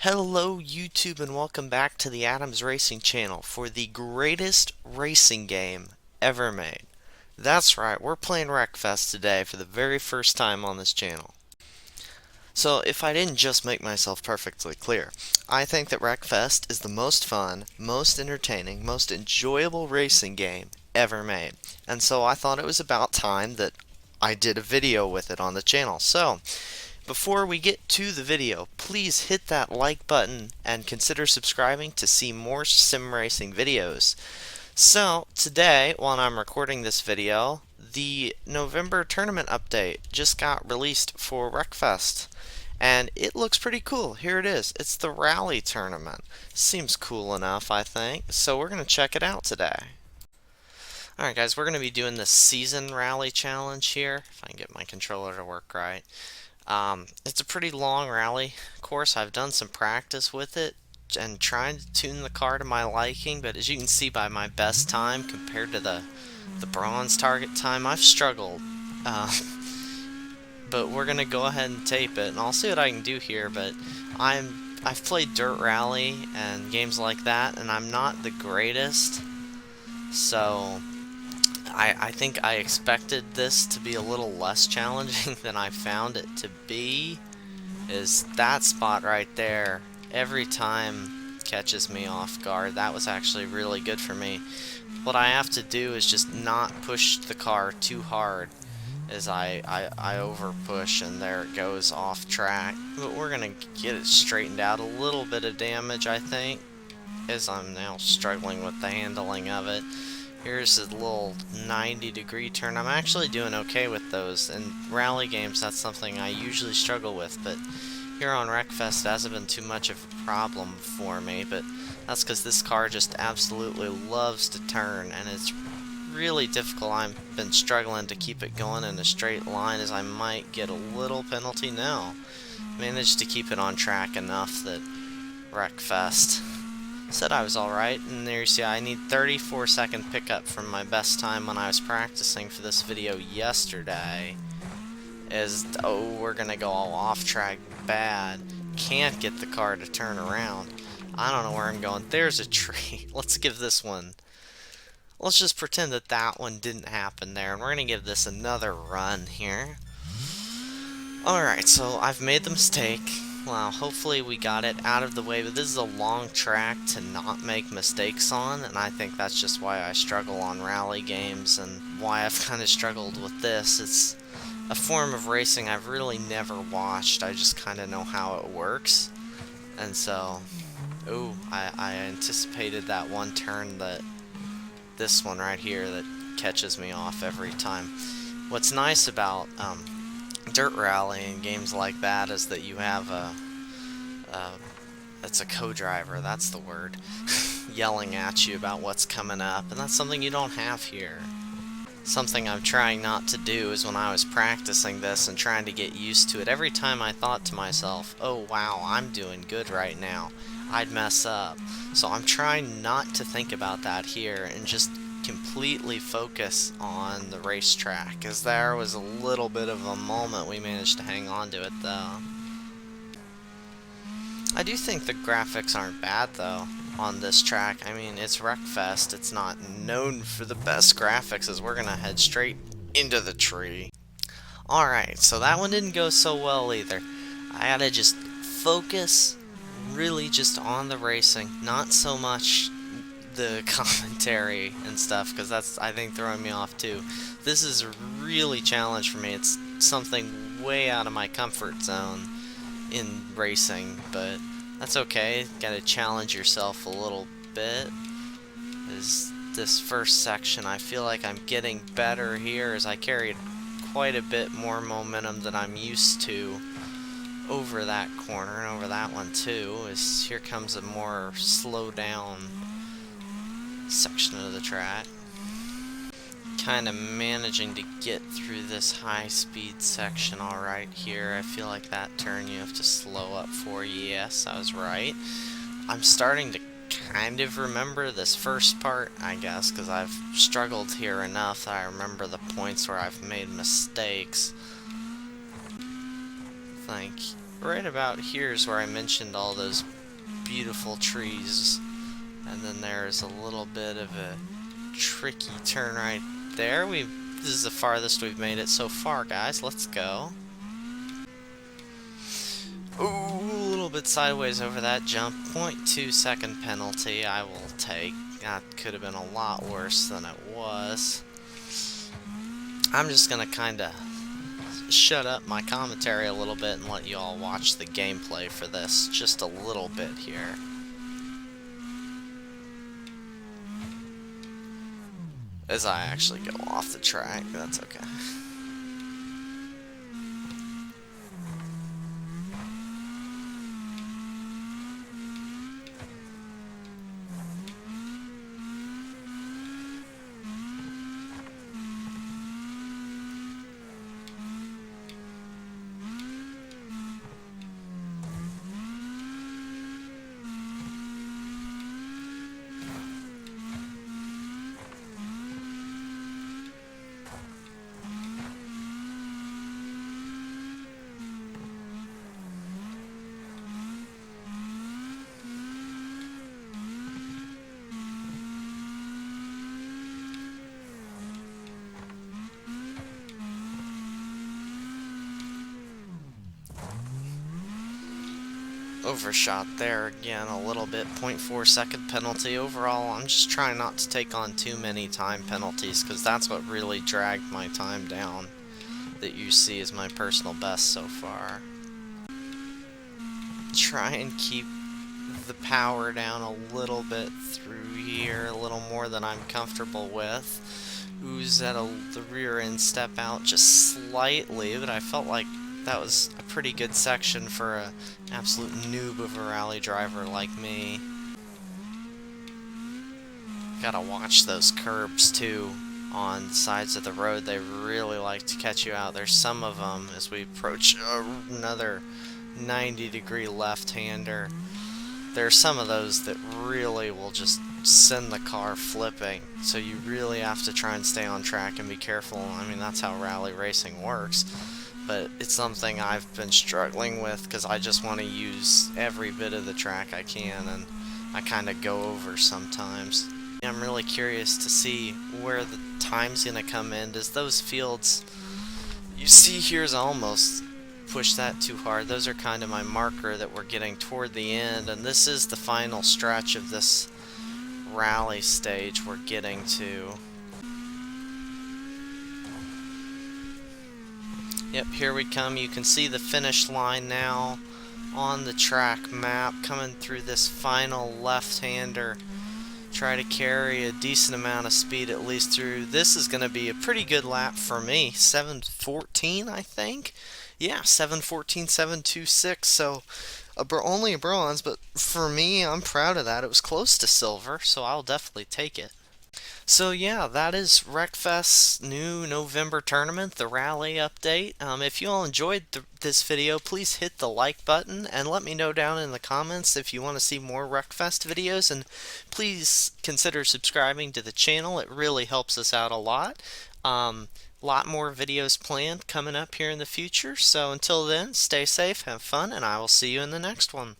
Hello YouTube and welcome back to the Adams Racing channel for the greatest racing game ever made. That's right, we're playing Wreckfest today for the very first time on this channel. So if I didn't just make myself perfectly clear, I think that Wreckfest is the most fun, most entertaining, most enjoyable racing game ever made. And so I thought it was about time that I did a video with it on the channel. So before we get to the video, please hit that like button and consider subscribing to see more sim racing videos. So, today, while I'm recording this video, the November tournament update just got released for Wreckfest. And it looks pretty cool. Here it is. It's the rally tournament. Seems cool enough, I think. So we're going to check it out today. Alright guys, we're going to be doing the season rally challenge here. If I can get my controller to work right. It's a pretty long rally course. I've done some practice with it and trying to tune the car to my liking, but as you can see by my best time compared to the bronze target time, I've struggled. But we're gonna go ahead and tape it, and I'll see what I can do here. But I've played Dirt Rally and games like that, and I'm not the greatest, so I think I expected this to be a little less challenging than I found it to be. Is that spot right there every time catches me off guard. That was actually really good for me. What I have to do is just not push the car too hard as I over push, and there it goes off track. But we're gonna get it straightened out. A little bit of damage, I think, as I'm now struggling with the handling of it. Here's a little 90-degree turn. I'm actually doing okay with those. In rally games, that's something I usually struggle with, but here on Wreckfest, it hasn't been too much of a problem for me, but that's because this car just absolutely loves to turn, and it's really difficult. I've been struggling to keep it going in a straight line, as I might get a little penalty now. Managed to keep it on track enough that Wreckfest said I was alright, and there you see I need 34-second pickup from my best time when I was practicing for this video yesterday. We're gonna go all off track bad. Can't get the car to turn around. I don't know where I'm going. There's a tree. Let's give this one. Let's just pretend that that one didn't happen there, and we're gonna give this another run here. Alright, so I've made the mistake. Well, hopefully we got it out of the way, but this is a long track to not make mistakes on, and I think that's just why I struggle on rally games, and why I've kind of struggled with this. It's a form of racing I've really never watched. I just kind of know how it works, and so, ooh, I anticipated that one turn, that this one right here that catches me off every time. What's nice about Dirt Rally and games like that is that you have it's a co-driver, that's the word, yelling at you about what's coming up, and that's something you don't have here. Something I'm trying not to do is when I was practicing this and trying to get used to it, every time I thought to myself, oh wow, I'm doing good right now, I'd mess up. So I'm trying not to think about that here and just completely focus on the racetrack, as there was a little bit of a moment we managed to hang on to it though. I do think the graphics aren't bad though on this track. I mean, it's Wreckfest, it's not known for the best graphics, as we're gonna head straight into the tree. Alright, so that one didn't go so well either. I gotta just focus really just on the racing, not so much the commentary and stuff, because that's, I think, throwing me off too. This is a really challenge for me. It's something way out of my comfort zone in racing, but that's okay. Gotta challenge yourself a little bit. This first section, I feel like I'm getting better here, as I carried quite a bit more momentum than I'm used to over that corner, and over that one too, as here comes a more slow down section of the track. Kind of managing to get through this high speed section alright here. I feel like that turn you have to slow up for. Yes, I was right. I'm starting to kind of remember this first part, I guess, because I've struggled here enough that I remember the points where I've made mistakes. I think right about here is where I mentioned all those beautiful trees. And then there's a little bit of a tricky turn right there. This is the farthest we've made it so far, guys. Let's go. Ooh, a little bit sideways over that jump. 0.2 second penalty I will take. That could have been a lot worse than it was. I'm just gonna kinda shut up my commentary a little bit and let you all watch the gameplay for this just a little bit here. As I actually go off the track, that's okay. Overshot there again a little bit. 0.4 second penalty. Overall, I'm just trying not to take on too many time penalties because that's what really dragged my time down that you see is my personal best so far. Try and keep the power down a little bit through here, a little more than I'm comfortable with. Ooze at the rear end step out just slightly, but I felt like that was a pretty good section for an absolute noob of a rally driver like me. Gotta watch those curbs too on the sides of the road. They really like to catch you out. There's some of them as we approach another 90-degree left-hander. There are some of those that really will just send the car flipping, so you really have to try and stay on track and be careful. I mean, that's how rally racing works. But it's something I've been struggling with because I just want to use every bit of the track I can, and I kind of go over sometimes. I'm really curious to see where the time's going to come in. Does those fields you see here's almost push that too hard. Those are kind of my marker that we're getting toward the end, and this is the final stretch of this rally stage we're getting to. Yep, here we come. You can see the finish line now on the track map coming through this final left-hander. Try to carry a decent amount of speed at least through. This is going to be a pretty good lap for me. 7:14, I think. Yeah, 7:14, 7:26. So only a bronze, but for me, I'm proud of that. It was close to silver, so I'll definitely take it. So yeah, that is Wreckfest's new November tournament, the rally update. If you all enjoyed this video, please hit the like button and let me know down in the comments if you want to see more Wreckfest videos, and please consider subscribing to the channel. It really helps us out a lot. Lot more videos planned coming up here in the future, so until then, stay safe, have fun, and I will see you in the next one.